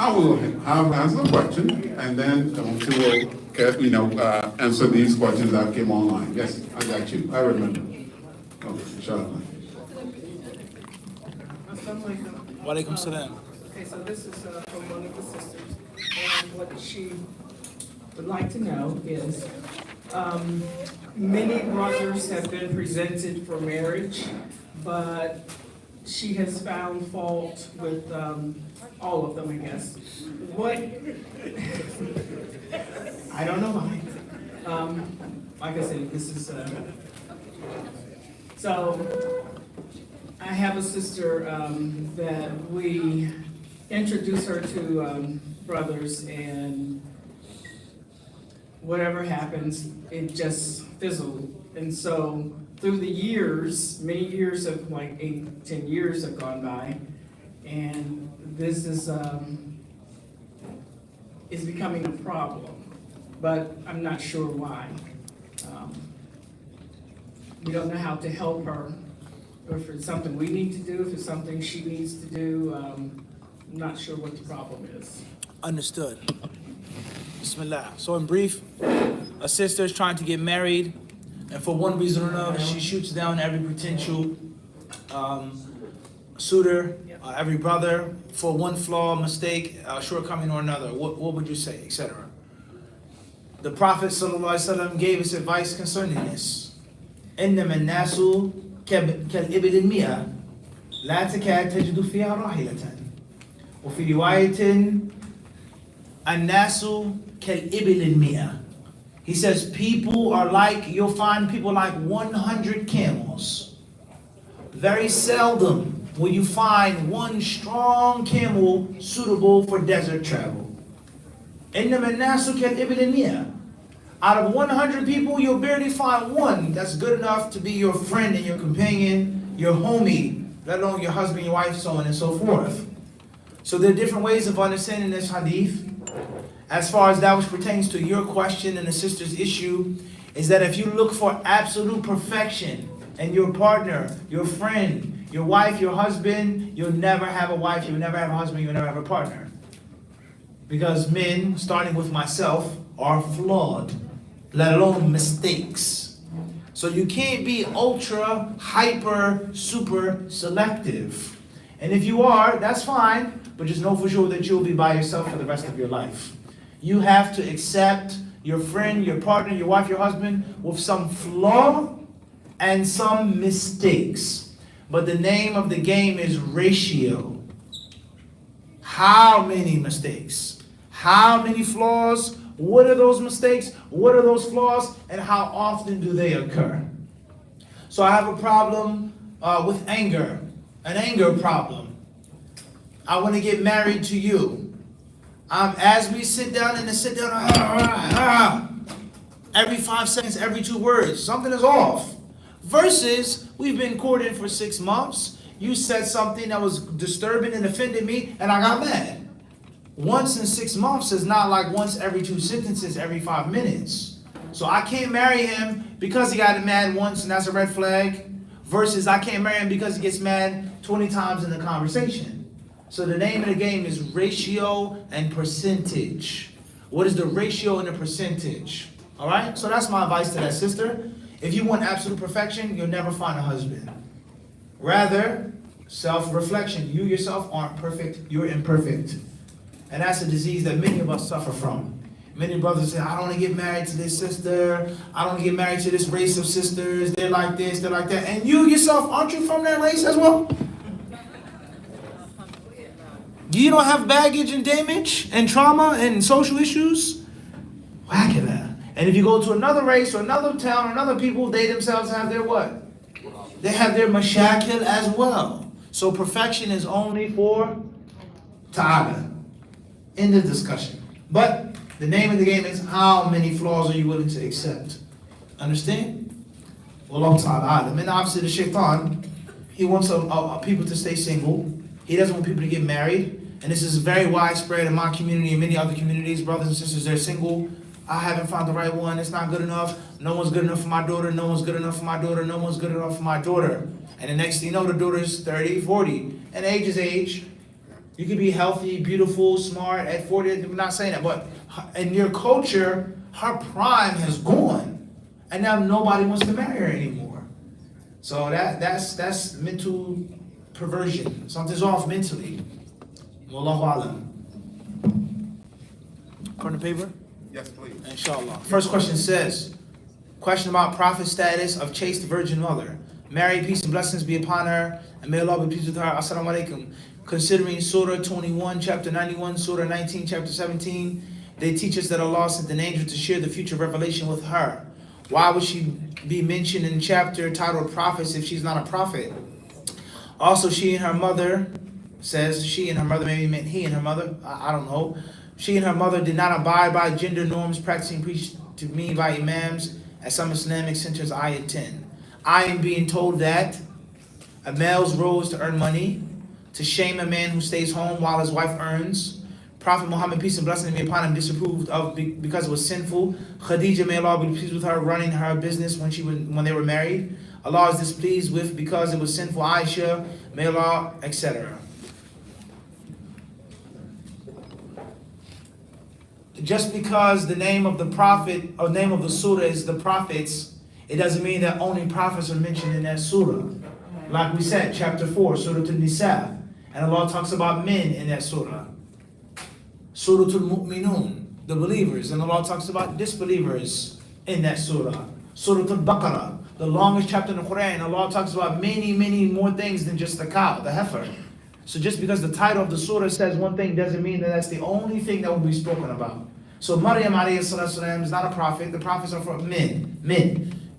I will answer the question, and then we will, answer these questions that came online. Yes, I got you. I remember. Okay, inshallah. Walaikum salam. Okay, so this is from one of the sisters, and what she would like to know is, many brothers have been presented for marriage, but she has found fault with all of them, I guess. What? I don't know why. Like I said, this is so. I have a sister that we introduce her to brothers, and whatever happens, it just fizzled. And so through the years, many years of like 8, 10 years have gone by, and this is becoming a problem, but I'm not sure why. We don't know how to help her, or if it's something we need to do, if it's something she needs to do. I'm not sure what the problem is. Understood. Bismillah. So in brief, a sister is trying to get married, and for one reason or another, she shoots down every potential suitor, every brother, for one flaw, mistake, shortcoming or another. What would you say, etc.? The Prophet ﷺ gave us advice concerning this. إنما الناس كالإبل المئة لا تكاد تجد فيها راحلة. وفي رواية الناس كالإبل المئة. He says people are like, you'll find people like 100 camels. Very seldom will you find one strong camel suitable for desert travel. إنما الناس كالإبل المئة. Out of 100 people, you'll barely find one that's good enough to be your friend and your companion, your homie, let alone your husband, your wife, so on and so forth. So there are different ways of understanding this hadith. As far as that which pertains to your question and the sister's issue, is that if you look for absolute perfection in your partner, your friend, your wife, your husband, you'll never have a wife, you'll never have a husband, you'll never have a partner. Because men, starting with myself, are flawed, let alone mistakes. So you can't be ultra, hyper, super selective. And if you are, that's fine, but just know for sure that you'll be by yourself for the rest of your life. You have to accept your friend, your partner, your wife, your husband with some flaw and some mistakes. But the name of the game is ratio. How many mistakes? How many flaws? What are those mistakes? What are those flaws? And how often do they occur? So I have a problem with anger, an anger problem. I want to get married to you. As we sit down in the sit down, every 5 seconds, every 2 words, something is off. Versus, we've been courting for 6 months. You said something that was disturbing and offended me, and I got mad. Once in 6 months is not like once every 2 sentences, every 5 minutes. So I can't marry him because he got mad once and that's a red flag. Versus I can't marry him because he gets mad 20 times in the conversation. So the name of the game is ratio and percentage. What is the ratio and the percentage? All right? So that's my advice to that sister. If you want absolute perfection, you'll never find a husband. Rather, self-reflection. You yourself aren't perfect. You're imperfect. And that's a disease that many of us suffer from. Many brothers say, I don't want to get married to this sister. I don't want to get married to this race of sisters. They're like this, they're like that. And you yourself, aren't you from that race as well? You don't have baggage and damage and trauma and social issues? Whack at that. And if you go to another race or another town or another people, they themselves have their what? They have their mashakil as well. So perfection is only for ta'ala. End of discussion. But the name of the game is how many flaws are you willing to accept? Understand? Wallahu ta'ala. And obviously the shaitan, he wants people to stay single. He doesn't want people to get married. And this is very widespread in my community and many other communities. Brothers and sisters, they're single. I haven't found the right one. It's not good enough. No one's good enough for my daughter. No one's good enough for my daughter. No one's good enough for my daughter. And the next thing you know, the daughter's 30, 40. And age is age. You can be healthy, beautiful, smart at 40. I'm not saying that, but in your culture, her prime has gone, and now nobody wants to marry her anymore. So that's mental perversion. Something's off mentally. Wallahu alam. Current paper? Yes, please. Inshallah. First question says, question about prophet status of chaste virgin mother. Mary, peace and blessings be upon her, and may Allah be pleased with her. Assalamu alaikum. Considering Surah 21, chapter 91, Surah 19, chapter 17, they teach us that Allah sent an angel to share the future revelation with her. Why would she be mentioned in chapter titled Prophets if she's not a prophet? Also, she and her mother, says she and her mother, maybe meant he and her mother, I don't know. She and her mother did not abide by gender norms practicing preached to me by imams at some Islamic centers. Ayah 10. I am being told that a male's role is to earn money, to shame a man who stays home while his wife earns. Prophet Muhammad, peace and blessings be upon him, disapproved of because it was sinful. Khadija, may Allah be pleased with her, running her business when they were married. Allah is displeased with because it was sinful. Aisha, may Allah, etc. Just because the name of the prophet or name of the surah is the prophets, it doesn't mean that only prophets are mentioned in that surah. Like we said, chapter 4, Surah An-Nisa, and Allah talks about men in that surah. Surah Al-Mu'minun, the believers, and Allah talks about disbelievers in that surah. Surah Al-Baqarah, the longest chapter in the Quran, Allah talks about many, many more things than just the cow, the heifer. So just because the title of the surah says one thing doesn't mean that that's the only thing that will be spoken about. So Maryam alayhi salatu wasalam is not a prophet. The prophets are for men.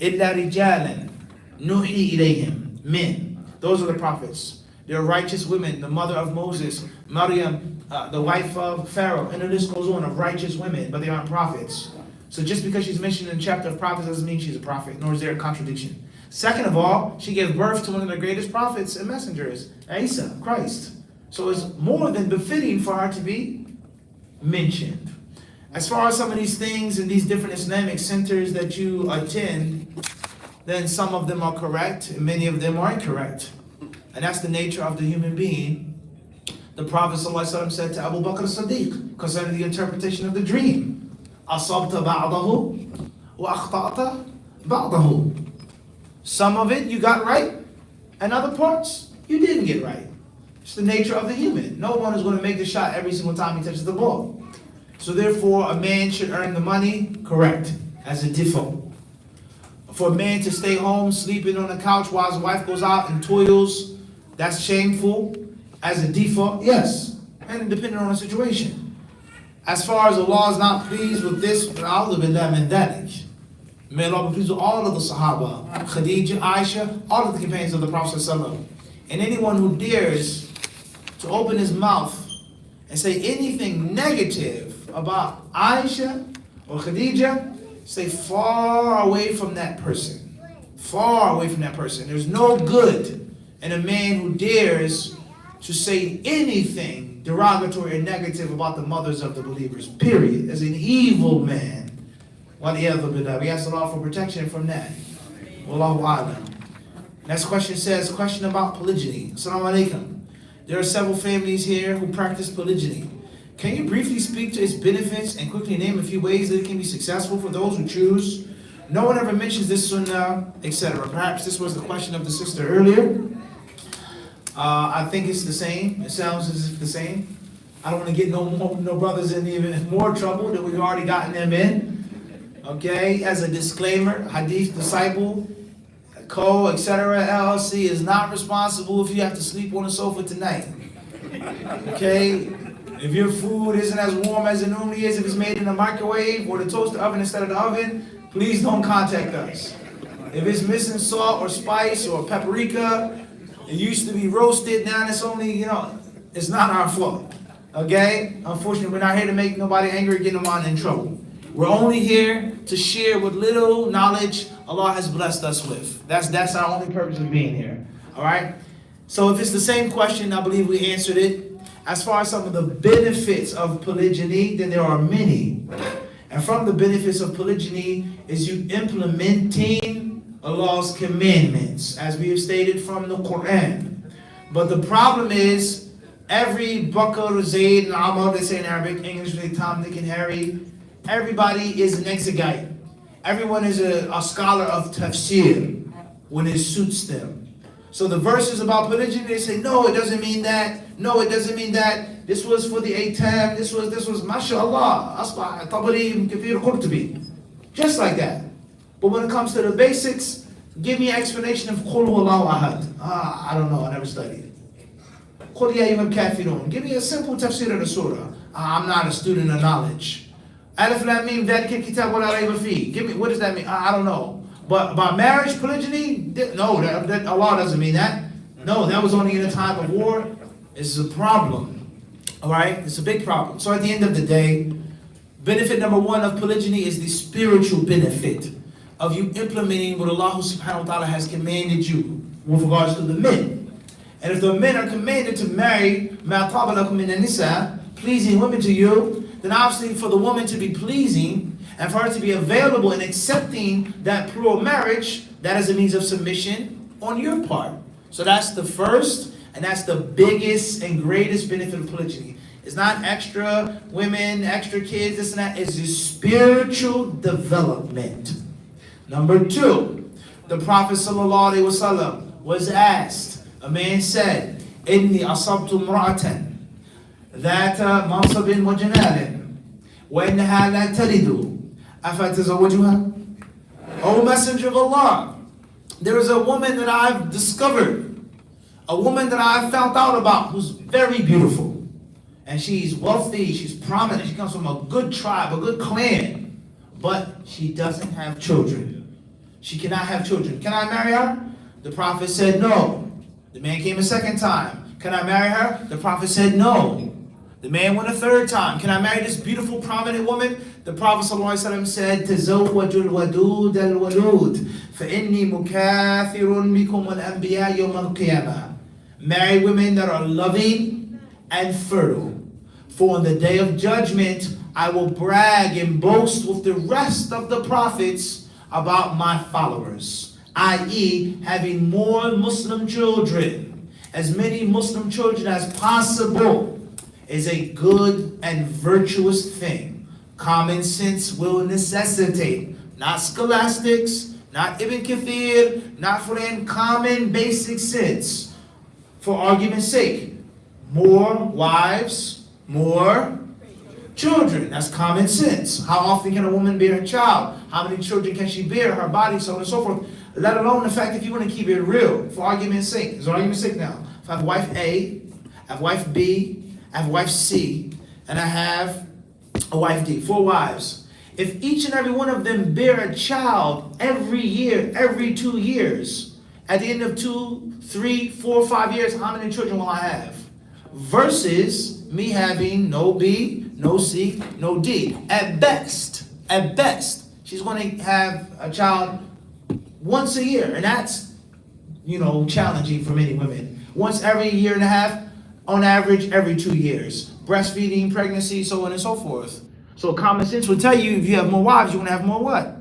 Illa rijalan nuhi ilayhim. Men. Those are the prophets. They're righteous women. The mother of Moses, Maryam, the wife of Pharaoh, and the list goes on of righteous women, but they aren't prophets. So just because she's mentioned in the chapter of prophets doesn't mean she's a prophet, nor is there a contradiction. Second of all, she gave birth to one of the greatest prophets and messengers, Isa, Christ. So it's more than befitting for her to be mentioned. As far as some of these things in these different Islamic centers that you attend, then some of them are correct, and many of them are incorrect. And that's the nature of the human being. The Prophet ﷺ said to Abu Bakr as-Siddiq concerning the interpretation of the dream, أَصَبْتَ بَعْضَهُ وَأَخْطَأْتَ بَعْضَهُ. Some of it you got right, and other parts you didn't get right. It's the nature of the human. No one is going to make the shot every single time he touches the ball. So therefore, a man should earn the money, correct, as a default. For a man to stay home, sleeping on the couch while his wife goes out and toils, that's shameful, as a default, yes, and depending on the situation. As far as Allah is not pleased with this, A'udhu Billah min dhalik. May Allah be pleased with all of the Sahaba, Khadija, Aisha, all of the companions of the Prophet ﷺ. And anyone who dares to open his mouth and say anything negative about Aisha or Khadija, stay far away from that person. Far away from that person. There's no good in a man who dares to say anything derogatory or negative about the mothers of the believers, period. As an evil man. We ask Allah for protection from that. Wallahu a'lam. Next question says, question about polygyny. Assalamu alaikum. There are several families here who practice polygyny. Can you briefly speak to its benefits and quickly name a few ways that it can be successful for those who choose? No one ever mentions this sunnah, etc. Perhaps this was the question of the sister earlier. I think it's the same. It sounds as if the same. I don't want to get no brothers in even more trouble than we've already gotten them in. Okay, as a disclaimer, Hadith Disciple, Co, etc. LLC is not responsible if you have to sleep on the sofa tonight. Okay, if your food isn't as warm as it normally is, if it's made in a microwave or the toaster oven instead of the oven, please don't contact us. If it's missing salt or spice or paprika, it used to be roasted, now it's only, it's not our fault. Okay, unfortunately, we're not here to make nobody angry or get nobody in trouble. We're only here to share what little knowledge Allah has blessed us with. That's our only purpose of being here. All right? So if it's the same question, I believe we answered it. As far as some of the benefits of polygyny, then there are many. And from the benefits of polygyny is you implementing Allah's commandments, as we have stated from the Quran. But the problem is, Every Bakr, Zayd, and Amr, they say in Arabic, English, they Tom, Dick, and Harry. Everybody is an exegete. Everyone is a scholar of tafsir when it suits them. So the verses about polygyny, they say, no, it doesn't mean that. No, it doesn't mean that. This was for the Aitam. This was, mashallah, asbah, tabari, kafir, qurtubi. Just like that. But when it comes to the basics, give me an explanation of Qul Huwallahu Ahad. I don't know, I never studied it. Qul Ya Ayyuhal Kafirun. Give me a simple tafsir of the surah. I'm not a student of knowledge. Alif Lam Mim, Dhalika Kitab wa la Rayba Fi. Give me, what does that mean? I don't know. But about marriage, polygyny, no, that Allah doesn't mean that. No, that was only in a time of war. This is a problem. All right? It's a big problem. So at the end of the day, benefit number one of polygyny is the spiritual benefit of you implementing what Allah subhanahu wa ta'ala has commanded you with regards to the men. And if the men are commanded to marry مَا طَابَ لَكُم مِّنَ النِّسَاءِ, pleasing women to you, then obviously for the woman to be pleasing and for her to be available and accepting that plural marriage, that is a means of submission on your part. So that's the first and that's the biggest and greatest benefit of polygyny. It's not extra women, extra kids, this and that. It's the spiritual development. Number two, the Prophet ﷺ was asked, a man said, إِنِّي أَصَبْتُ امْرَأَةً ذَاتَ مَنْصَبٍ وَجَمَالٍ وَإِنَّهَا لَا تَلِدُ أَفَأَتَزَوَّجُهَا. O Messenger of Allah, there is a woman that I've discovered, a woman that I've found out about who's very beautiful. And she's wealthy, she's prominent, she comes from a good tribe, a good clan. But she doesn't have children. She cannot have children. Can I marry her? The Prophet said no. The man came a second time. Can I marry her? The Prophet said no. The man went a third time. Can I marry this beautiful, prominent woman? The Prophet ﷺ said, تَزَوَّجُ الْوَدُودَ الْوَلُودَ فَإِنِّي مُكَاثِرٌ بِكُمْ وَالْأَنْبِيَاءَ يَوْمَ الْقِيَامَةِ. Marry women that are loving and fertile. For on the day of judgment, I will brag and boast with the rest of the prophets about my followers, i.e. having more Muslim children, as many Muslim children as possible, is a good and virtuous thing. Common sense will necessitate, not scholastics, not Ibn Kathir, not for in common basic sense. For argument's sake, more wives, more children. That's common sense. How often can a woman bear a child? How many children can she bear? Her body, so on and so forth. Let alone the fact if you want to keep it real, for argument's sake. It's argument's sake now. If I have wife A, I have wife B, I have wife C, and I have a wife D. 4 wives. If each and every one of them bear a child every year, every 2 years, at the end of 2, 3, 4, 5 years, how many children will I have? Versus me having no B, no C, no D. At best, she's going to have a child once a year, and that's, challenging for many women. Once every year and a half, on average, every 2 years. Breastfeeding, pregnancy, so on and so forth. So common sense will tell you if you have more wives, you're going to have more what?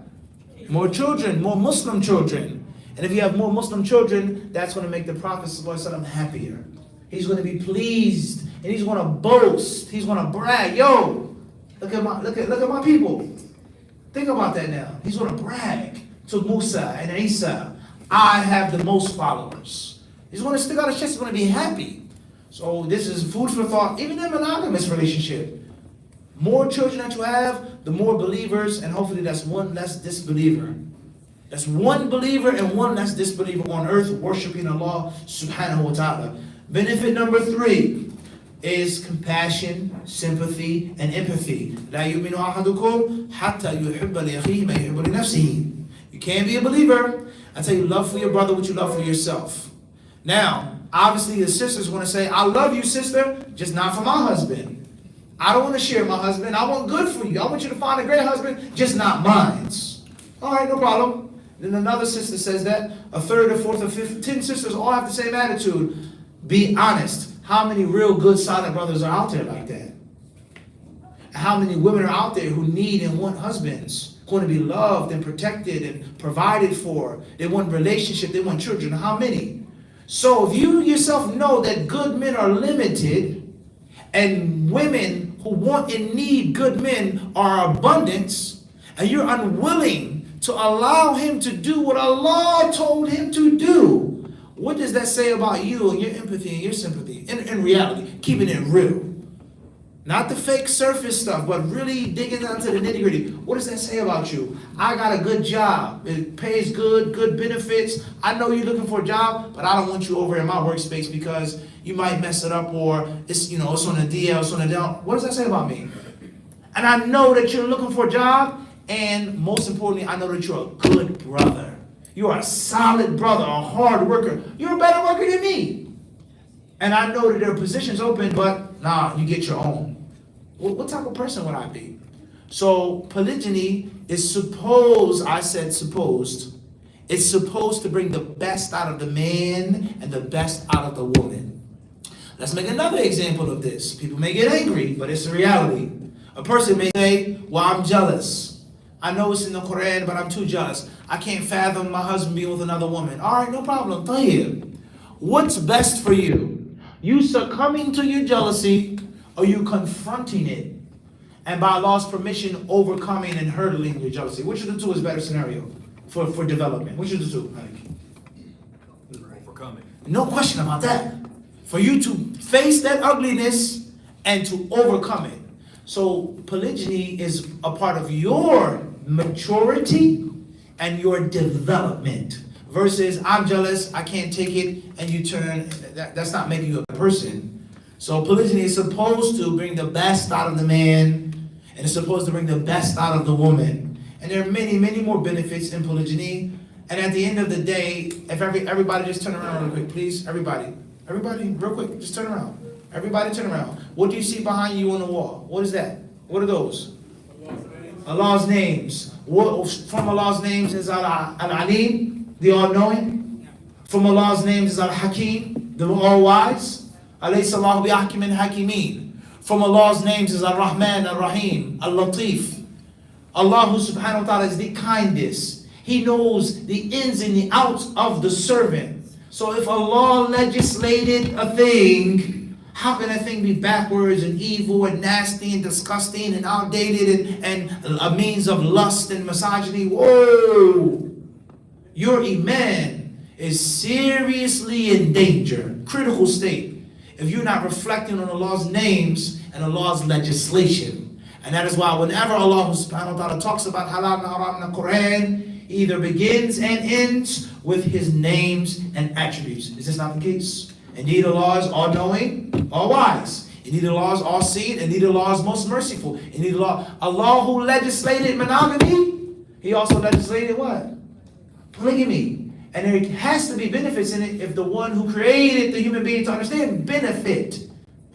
More children, more Muslim children. And if you have more Muslim children, that's going to make the Prophet ﷺ happier. He's going to be pleased, and he's going to boast. He's going to brag. Yo, look at my people. Think about that now. He's going to brag to Musa and Isa. I have the most followers. He's going to stick out his chest. He's going to be happy. So this is food for thought. Even in a monogamous relationship, more children that you have, the more believers, and hopefully that's one less disbeliever. That's one believer and one less disbeliever on earth worshiping Allah subhanahu wa ta'ala. Benefit number 3 is compassion, sympathy, and empathy. لا يؤمن أحدكم حتى يحب لأخيه ما يحب لنفسه. You can't be a believer until you love for your brother what you love for yourself. Now, obviously the sisters want to say, I love you, sister, just not for my husband. I don't want to share my husband. I want good for you. I want you to find a great husband, just not mine. All right, no problem. Then another sister says that. A third, a fourth, a fifth, 10 sisters all have the same attitude. Be honest. How many real good, solid brothers are out there like that? How many women are out there who need and want husbands, who want to be loved and protected and provided for? They want relationship. They want children. How many? So if you yourself know that good men are limited, and women who want and need good men are abundance, and you're unwilling to allow him to do what Allah told him to do, what does that say about you and your empathy and your sympathy? In reality, keeping it real. Not the fake surface stuff, but really digging down to the nitty gritty. What does that say about you? I got a good job. It pays good benefits. I know you're looking for a job, but I don't want you over in my workspace because you might mess it up, or it's, you know, it's on the DL, it's on the down. What does that say about me? And I know that you're looking for a job, and most importantly, I know that you're a good brother. You're a solid brother, a hard worker. You're a better worker than me. And I know that there are positions open, but nah, you get your own. What type of person would I be? So polygyny is supposed, I said supposed, it's supposed to bring the best out of the man and the best out of the woman. Let's make another example of this. People may get angry, but it's a reality. A person may say, well, I'm jealous. I know it's in the Quran, but I'm too jealous. I can't fathom my husband being with another woman. All right, no problem. Tayyib. What's best for you? You succumbing to your jealousy, or you confronting it, and by Allah's permission, overcoming and hurdling your jealousy? Which of the two is a better scenario for development? Which of the two? Overcoming. No question about that. For you to face that ugliness and to overcome it. So polygyny is a part of your maturity and your development. Versus, I'm jealous, I can't take it, and you turn, that's not making you a person. So polygyny is supposed to bring the best out of the man, and it's supposed to bring the best out of the woman. And there are many, many more benefits in polygyny. And at the end of the day, if everybody just turn around real quick, please, everybody, real quick, just turn around. Everybody turn around. What do you see behind you on the wall? What is that? What are those? Allah's names. From Allah's names is Al-Alim, the all-knowing. From Allah's names is Al-Hakim, the all-wise. Alaysa Allahu bi'ahkimin hakimin. From Allah's names is Ar-Rahman, Ar-Rahim, Al-Latif. Allah subhanahu wa ta'ala is the kindest. He knows the ins and the outs of the servant. So if Allah legislated a thing, how can that thing be backwards and evil and nasty and disgusting and outdated and a means of lust and misogyny? Whoa! Your iman is seriously in danger, critical state, if you're not reflecting on Allah's names and Allah's legislation. And that is why whenever Allah subhanahu wa ta'ala talks about halal and haram in the Quran, he either begins and ends with his names and attributes. Is this not the case? Indeed, Allah is all-knowing, all-wise. Indeed, Allah is all-seeing. Indeed, Allah is most merciful. Indeed, Allah who legislated monogamy, he also legislated what? Polygamy. And there has to be benefits in it if the one who created the human being to understand benefit,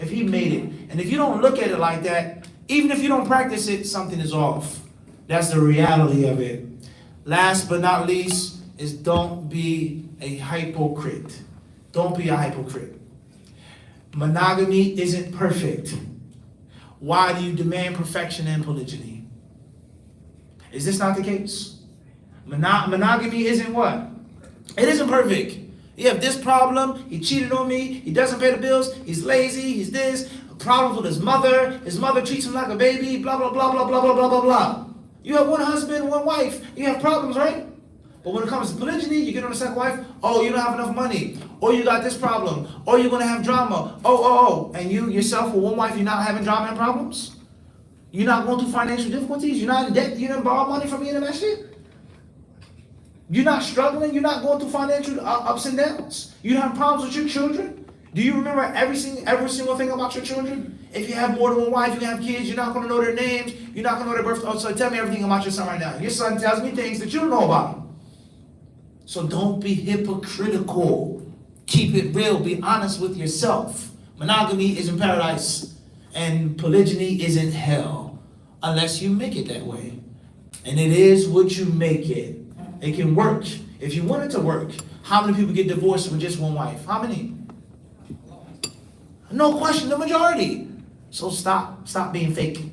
if he made it. And if you don't look at it like that, even if you don't practice it, something is off. That's the reality of it. Last but not least is don't be a hypocrite. Don't be a hypocrite. Monogamy isn't perfect. Why do you demand perfection in polygyny? Is this not the case? Monogamy isn't what? It isn't perfect. You have this problem, he cheated on me, he doesn't pay the bills, he's lazy, he's this, problems with his mother treats him like a baby, blah, blah, blah, blah, blah, blah, blah, blah, blah. You have one husband, one wife, you have problems, right? But when it comes to polygyny, you get on a second wife, oh, you don't have enough money, or you got this problem, or you're going to have drama, and you yourself with one wife, you're not having drama and problems? You're not going through financial difficulties? You're not in debt? You didn't borrow money from me and that shit? You're not struggling? You're not going through financial ups and downs? You don't have problems with your children? Do you remember every single thing about your children? If you have more than one wife, you have kids, you're not going to know their names, you're not going to know their birth. Oh, so tell me everything about your son right now. Your son tells me things that you don't know about him. So don't be hypocritical. Keep it real. Be honest with yourself. Monogamy is in paradise, and polygyny is in hell, unless you make it that way. And it is what you make it. It can work. If you want it to work, how many people get divorced with just one wife? How many? No question, the majority. So stop being fake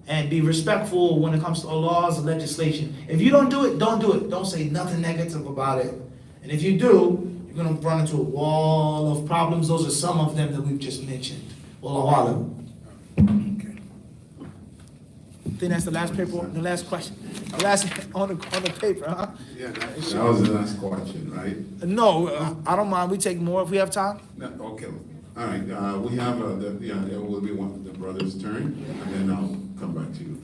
and be respectful when it comes to Allah's legislation. If you don't do it, don't do it. Don't say nothing negative about it. And if you do, you're gonna run into a wall of problems. Those are some of them that we've just mentioned. Wallahu alam. Okay. I think that's the last paper, the last question. The last on the paper, huh? Yeah, that was the last question, right? No, I don't mind. We take more if we have time. No, okay, all right, we have, it will be one of the brothers' turn, and then I'll come back to you.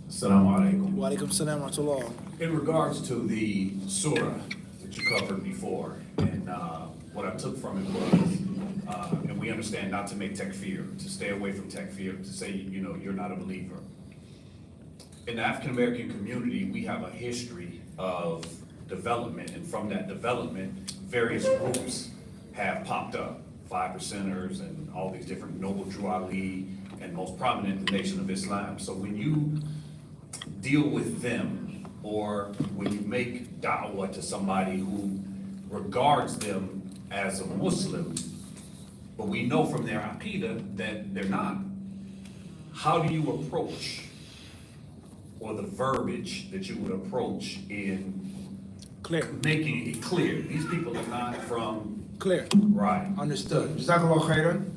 Assalamu alaikum. Wa alaikum salam wa rahmatullah. In regards to the surah that you covered before, and what I took from it was, and we understand not to make takfir, to stay away from takfir, to say, you know, you're not a believer. In the African American community, we have a history of development, and from that development, various groups have popped up. 5%ers and all these different Noble Drew Ali, and most prominent in the Nation of Islam. So when you deal with them, or when you make da'wah to somebody who regards them as a Muslim, but we know from their aqidah that they're not, how do you approach, or the verbiage that you would approach in Clear. making it clear, these people are not from, Clear. right? Understood. Jazakallah khairan.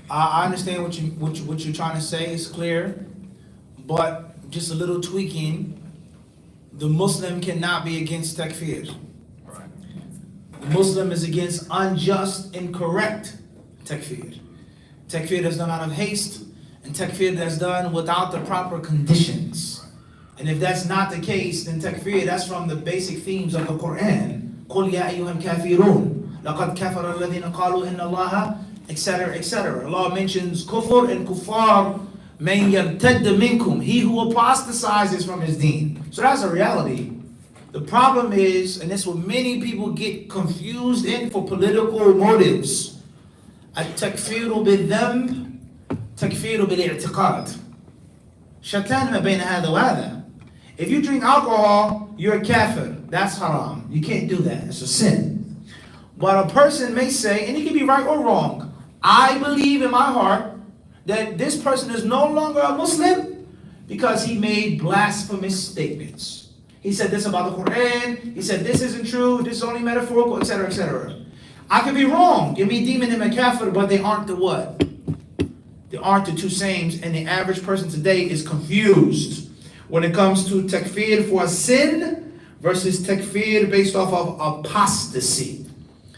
I understand what you're trying to say is clear, but just a little tweaking. The Muslim cannot be against takfir. Right. The Muslim is against unjust, incorrect takfir. Takfir that's done out of haste, and takfir that's done without the proper conditions. And if that's not the case, then takfir, that's from the basic themes of the Quran. قُلْ يَا أَيُّهَا الْكَافِرُونَ لَقَدْ كَفَرَ الَّذِينَ قَالُوا إِنَّ اللَّهَ etc., etc. Allah mentions kufr and kuffar, man yartadda minkum, he who apostatizes from his deen. So that's a reality. The problem is, and this is what many people get confused in for political motives, التكفير بالذنب تكفير بالاعتقاد. شتان ما بين هذا وهذا. If you drink alcohol, you're a kafir. That's haram. You can't do that. It's a sin. But a person may say, and he can be right or wrong, I believe in my heart that this person is no longer a Muslim because he made blasphemous statements. He said this about the Quran, he said this isn't true, this is only metaphorical, etc., etc. I could be wrong, give me demon and a kafir, but they aren't the what? They aren't the two sames, and the average person today is confused when it comes to takfir for a sin versus takfir based off of apostasy.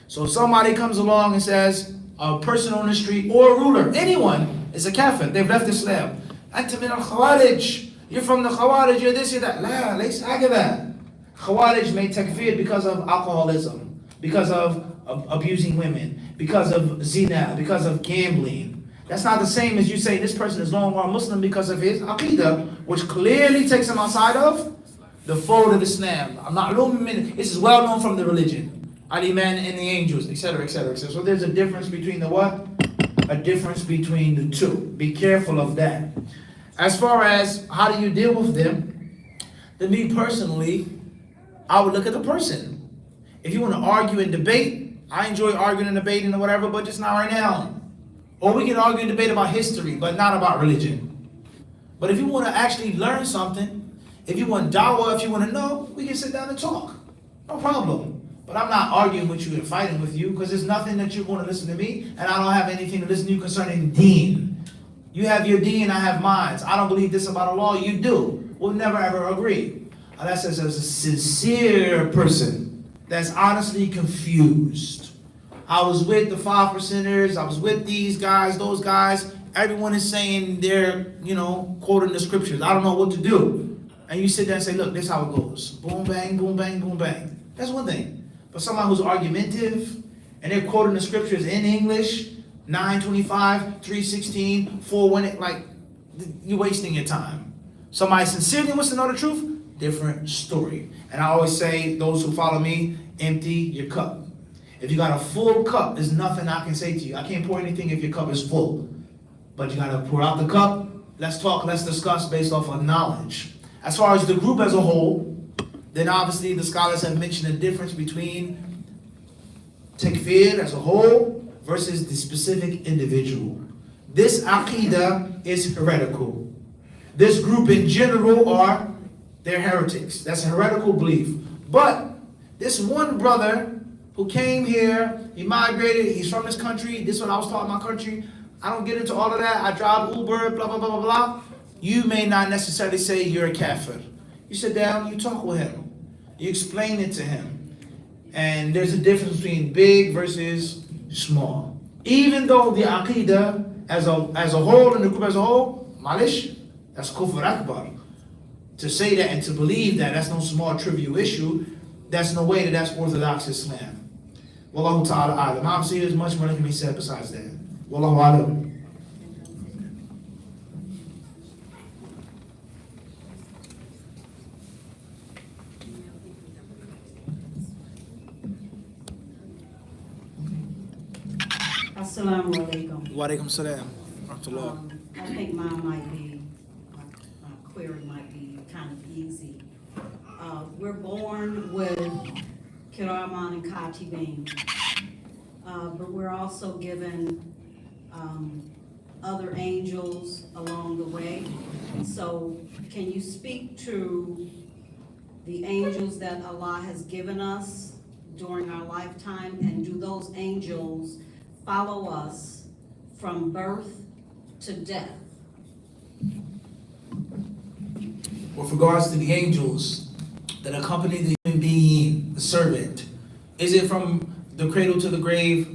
So if somebody comes along and says, a person on the street or a ruler, anyone is a kafir, they've left Islam. Anta min al-Khawarij, you're from the Khawarij, you're this, you're that. La, laysa hakadha. Khawarij made takfir because of alcoholism, because of abusing women, because of zina, because of gambling. That's not the same as you saying this person is no longer a Muslim because of his aqidah, which clearly takes him outside of the fold of Islam. I'm not, this is well known from the religion. Al-Iman and the angels, etc., etc., etc. So there's a difference between the what? A difference between the two. Be careful of that. As far as how do you deal with them, then me personally, I would look at the person. If you want to argue and debate, I enjoy arguing and debating or whatever, but just not right now. Or we can argue and debate about history, but not about religion. But if you want to actually learn something, if you want dawah, if you want to know, we can sit down and talk. No problem. But I'm not arguing with you and fighting with you because there's nothing that you're going to listen to me, and I don't have anything to listen to you concerning deen. You have your deen, I have mine. I don't believe this about Allah, you do. We'll never ever agree. Unless it's a sincere person that's honestly confused. I was with the 5%ers, I was with these guys, those guys. Everyone is saying they're, quoting the scriptures. I don't know what to do. And you sit there and say, look, this is how it goes. Boom, bang, boom, bang, boom, bang. That's one thing. But someone who's argumentative, and they're quoting the scriptures in English, 9:25, 3:16, 4:1, like, you're wasting your time. Somebody sincerely wants to know the truth, different story. And I always say, those who follow me, empty your cup. If you got a full cup, there's nothing I can say to you. I can't pour anything if your cup is full. But you gotta pour out the cup, let's talk, let's discuss based off of knowledge. As far as the group as a whole, then obviously the scholars have mentioned the difference between takfir as a whole versus the specific individual. This aqidah is heretical. This group in general they're heretics. That's a heretical belief. But This one brother who came here, he migrated, he's from this country, this is what I was taught in my country. I don't get into all of that. I drive Uber, blah, blah, blah, blah, blah. You may not necessarily say you're a kafir. You sit down, you talk with him. You explain it to him. And there's a difference between big versus small. Even though the aqidah as a whole, and the group as a whole, malish, that's kufr akbar. To say that and to believe that, that's no small trivial issue. That's no way that's Orthodox Islam. Wallahu ta'ala alam. Obviously, there's much more that can be said besides that. Wallahu alam. Assalamu alaikum. Wa alaikum salam. Rahmatullah. I think mine might be, my query might be kind of easy. We're born with Kiraman and Katibin, but we're also given other angels along the way. So can you speak to the angels that Allah has given us during our lifetime, and do those angels follow us from birth to death? With regards to the angels that accompany the human being, the servant, is it from the cradle to the grave,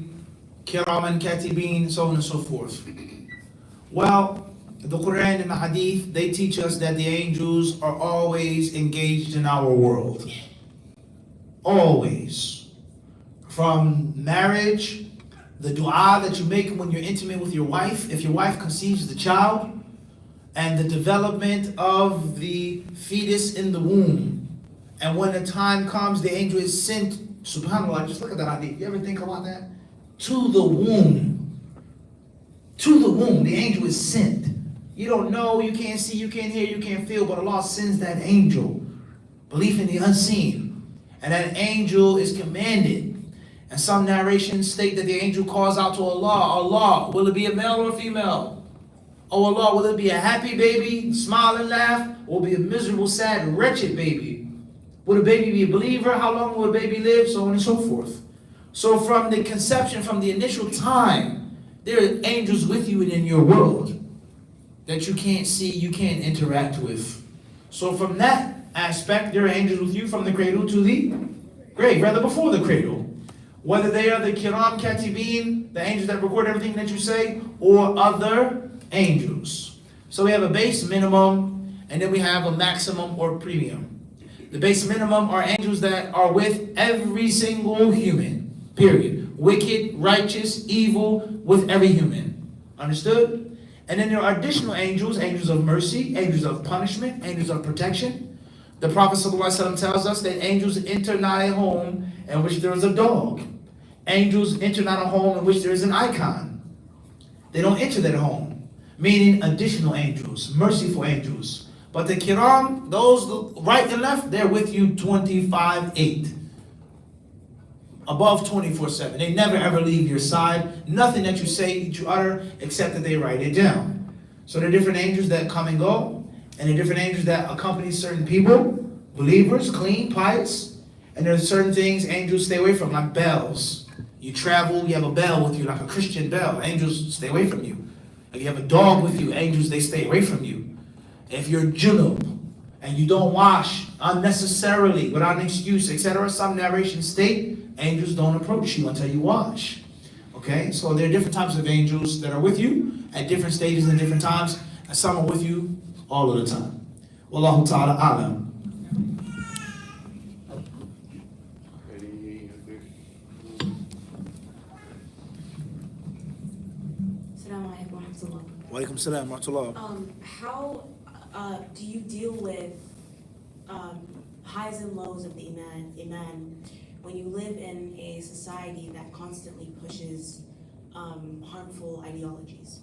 kiraman katibin, so on and so forth? Well, the Quran and the Hadith, they teach us that the angels are always engaged in our world. Always. From marriage, the dua that you make when you're intimate with your wife, if your wife conceives the child, and the development of the fetus in the womb. And when the time comes, the angel is sent, subhanAllah, just look at that hadith. You ever think about that? To the womb. To the womb, the angel is sent. You don't know, you can't see, you can't hear, you can't feel, but Allah sends that angel. Belief in the unseen. And that angel is commanded. And some narrations state that the angel calls out to Allah, Allah, will it be a male or a female? Oh Allah, will it be a happy baby, smile and laugh, or be a miserable, sad, wretched baby? Will the baby be a believer? How long will the baby live? So on and so forth. So from the conception, from the initial time, there are angels with you and in your world that you can't see, you can't interact with. So from that aspect, there are angels with you from the cradle to the grave, rather before the cradle. Whether they are the kiram katibin, the angels that record everything that you say, or other angels. So we have a base minimum, and then we have a maximum or premium. The base minimum are angels that are with every single human, period. Wicked, righteous, evil, with every human. Understood? And then there are additional angels, angels of mercy, angels of punishment, angels of protection. The Prophet ﷺ tells us that angels enter not a home in which there is a dog. Angels enter not a home in which there is an icon. They don't enter that home. Meaning additional angels, merciful angels. But the kiram, those right and left, they're with you 25/8. Above 24/7. They never ever leave your side. Nothing that you say, that you utter, except that they write it down. So there are different angels that come and go, and there are different angels that accompany certain people, believers, clean, pious. And there are certain things angels stay away from, like bells. You travel, you have a bell with you, like a Christian bell. Angels stay away from you. If you have a dog with you, angels, they stay away from you. If you're junub and you don't wash unnecessarily without an excuse, etc., some narrations state angels don't approach you until you wash. Okay, so there are different types of angels that are with you at different stages and different times, and some are with you all of the time. Wallahu ta'ala alam. Wa alaikum salam wa rahmatullah. How do you deal with highs and lows of the iman when you live in a society that constantly pushes harmful ideologies?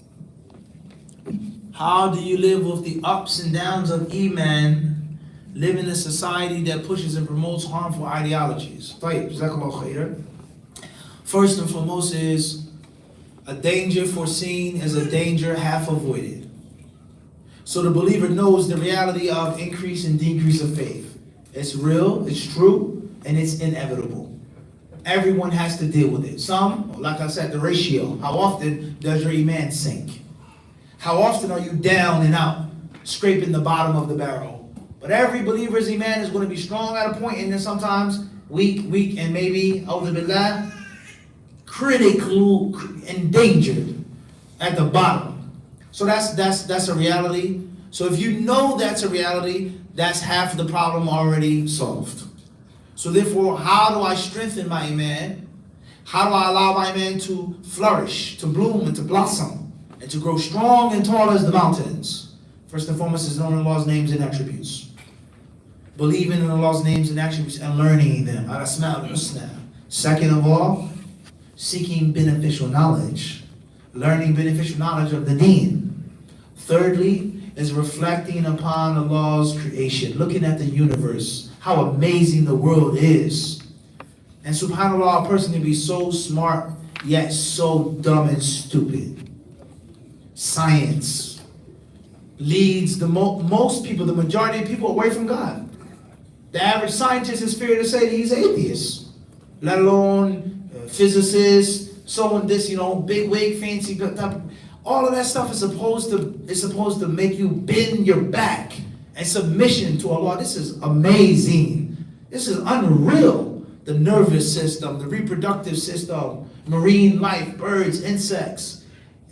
How do you live with the ups and downs of iman, live in a society that pushes and promotes harmful ideologies? Tayyib, jazakallahu khairan. First and foremost is a danger foreseen is a danger half avoided. So the believer knows the reality of increase and decrease of faith. It's real, it's true, and it's inevitable. Everyone has to deal with it. Some, like I said, the ratio. How often does your iman sink? How often are you down and out, scraping the bottom of the barrel? But every believer's iman is going to be strong at a point, and then sometimes weak, and maybe, a'udhu billah, critical, endangered at the bottom. So that's a reality. So if you know that's a reality, that's half of the problem already solved. So therefore, how do I strengthen my iman? How do I allow my iman to flourish, to bloom, and to blossom, and to grow strong and tall as the mountains? First and foremost is knowing Allah's names and attributes. Believing in Allah's names and attributes and learning them. Al-Asma' al-Husna. Second of all, seeking beneficial knowledge. Learning beneficial knowledge of the deen. Thirdly, is reflecting upon Allah's creation, looking at the universe, how amazing the world is. And subhanAllah, a person can be so smart, yet so dumb and stupid. Science leads most people, the majority of people, away from God. The average scientist is fair to say that he's atheist, let alone physicists, someone this, big wig, fancy type. All of that stuff is supposed to make you bend your back and submission to Allah. This is amazing. This is unreal. The nervous system, the reproductive system, marine life, birds, insects.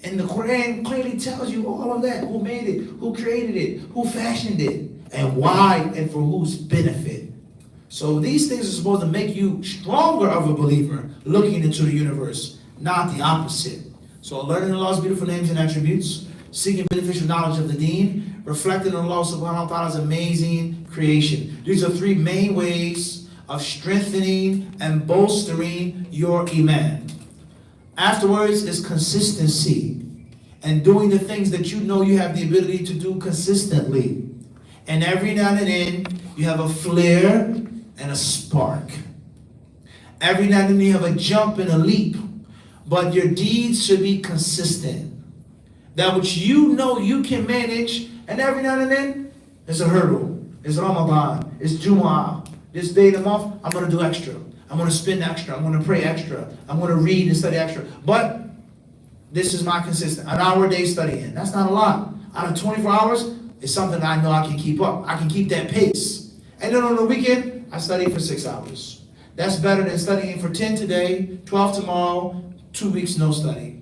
And the Quran clearly tells you all of that. Who made it? Who created it? Who fashioned it? And why and for whose benefit? So these things are supposed to make you stronger of a believer looking into the universe, not the opposite. So learning Allah's beautiful names and attributes, seeking beneficial knowledge of the deen, reflecting on Allah subhanahu wa ta'ala's amazing creation. These are three main ways of strengthening and bolstering your iman. Afterwards is consistency and doing the things that you know you have the ability to do consistently. And every now and then you have a flare and a spark. Every now and then you have a jump and a leap. But your deeds should be consistent. That which you know you can manage, and every now and then, there's a hurdle. It's Ramadan, it's Jumu'ah. This day of the month, I'm going to do extra. I'm going to spend extra. I'm going to pray extra. I'm going to read and study extra. But this is my consistent. An hour a day studying. That's not a lot. Out of 24 hours, it's something I know I can keep up. I can keep that pace. And then on the weekend, I study for 6 hours. That's better than studying for 10 today, 12 tomorrow, 2 weeks no study.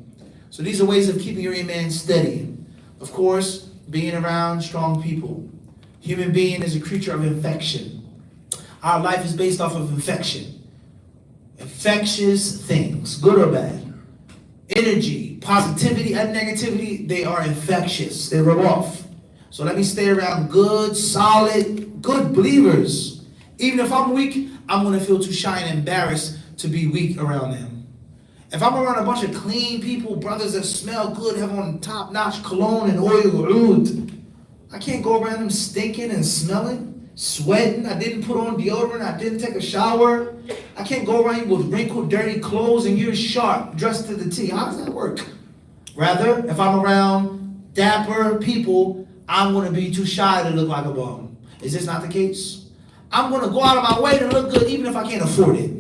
So these are ways of keeping your iman steady. Of course, being around strong people. Human being is a creature of infection. Our life is based off of infection. Infectious things, good or bad. Energy, positivity, and negativity, they are infectious. They rub off. So let me stay around good, solid, good believers. Even if I'm weak, I'm going to feel too shy and embarrassed to be weak around them. If I'm around a bunch of clean people, brothers that smell good, have on top-notch cologne and oil, oud, I can't go around them stinking and smelling, sweating. I didn't put on deodorant. I didn't take a shower. I can't go around with wrinkled, dirty clothes and you're sharp, dressed to the T. How does that work? Rather, if I'm around dapper people, I'm going to be too shy to look like a bum. Is this not the case? I'm going to go out of my way to look good even if I can't afford it.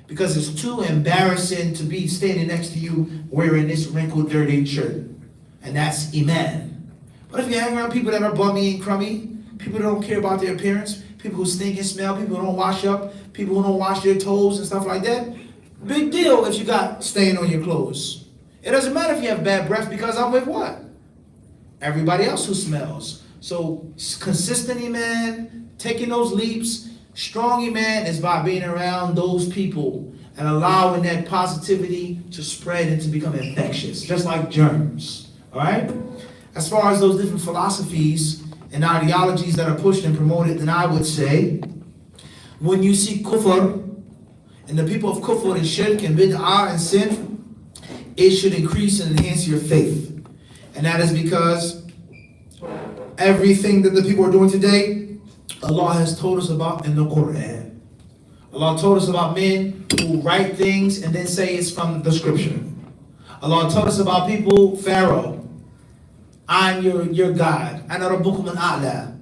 Because it's too embarrassing to be standing next to you wearing this wrinkled, dirty shirt. And that's iman. But if you hang around people that are bummy and crummy, people that don't care about their appearance, people who stink and smell, people who don't wash up, people who don't wash their toes and stuff like that, big deal if you got stain on your clothes. It doesn't matter if you have bad breath because I'm with what? Everybody else who smells. So consistent iman, taking those leaps, strong iman is by being around those people and allowing that positivity to spread and to become infectious, just like germs. All right? As far as those different philosophies and ideologies that are pushed and promoted, then I would say, when you see kufr and the people of kufr and shirk and bid'ah and sin, it should increase and enhance your faith. And that is because everything that the people are doing today, Allah has told us about in the Quran. Allah told us about men who write things and then say it's from the scripture. Allah told us about people, Pharaoh. I'm your God. Ana rabbukum al-a'la.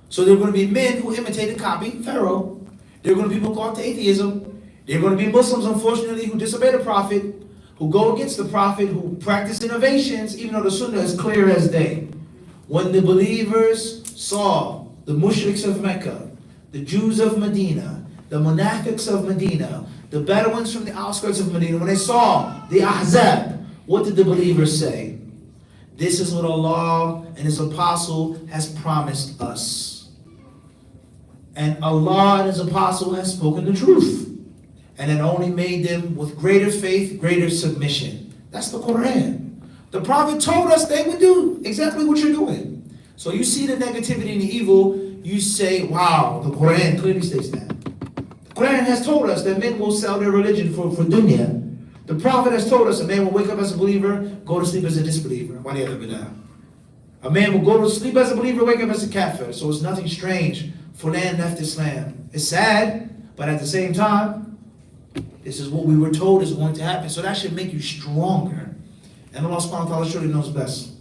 So there are going to be men who imitate and copy Pharaoh. There are going to be people caught to atheism. There are going to be Muslims, unfortunately, who disobey the Prophet, who go against the Prophet, who practice innovations, even though the Sunnah is clear as day. When the believers saw the mushriks of Mecca, the Jews of Medina, the Munafiqs of Medina, the Bedouins from the outskirts of Medina, when they saw the Ahzab, what did the believers say? This is what Allah and His Apostle has promised us. And Allah and His Apostle has spoken the truth. And it only made them with greater faith, greater submission. That's the Quran. The Prophet told us they would do exactly what you're doing. So you see the negativity and the evil, you say, wow, the Quran clearly states that. The Quran has told us that men will sell their religion for dunya. The Prophet has told us a man will wake up as a believer, go to sleep as a disbeliever. A man will go to sleep as a believer, wake up as a kafir. So it's nothing strange. Fulan left Islam. It's sad, but at the same time, this is what we were told is going to happen. So that should make you stronger. And Allah subhanahu wa ta'ala surely knows best.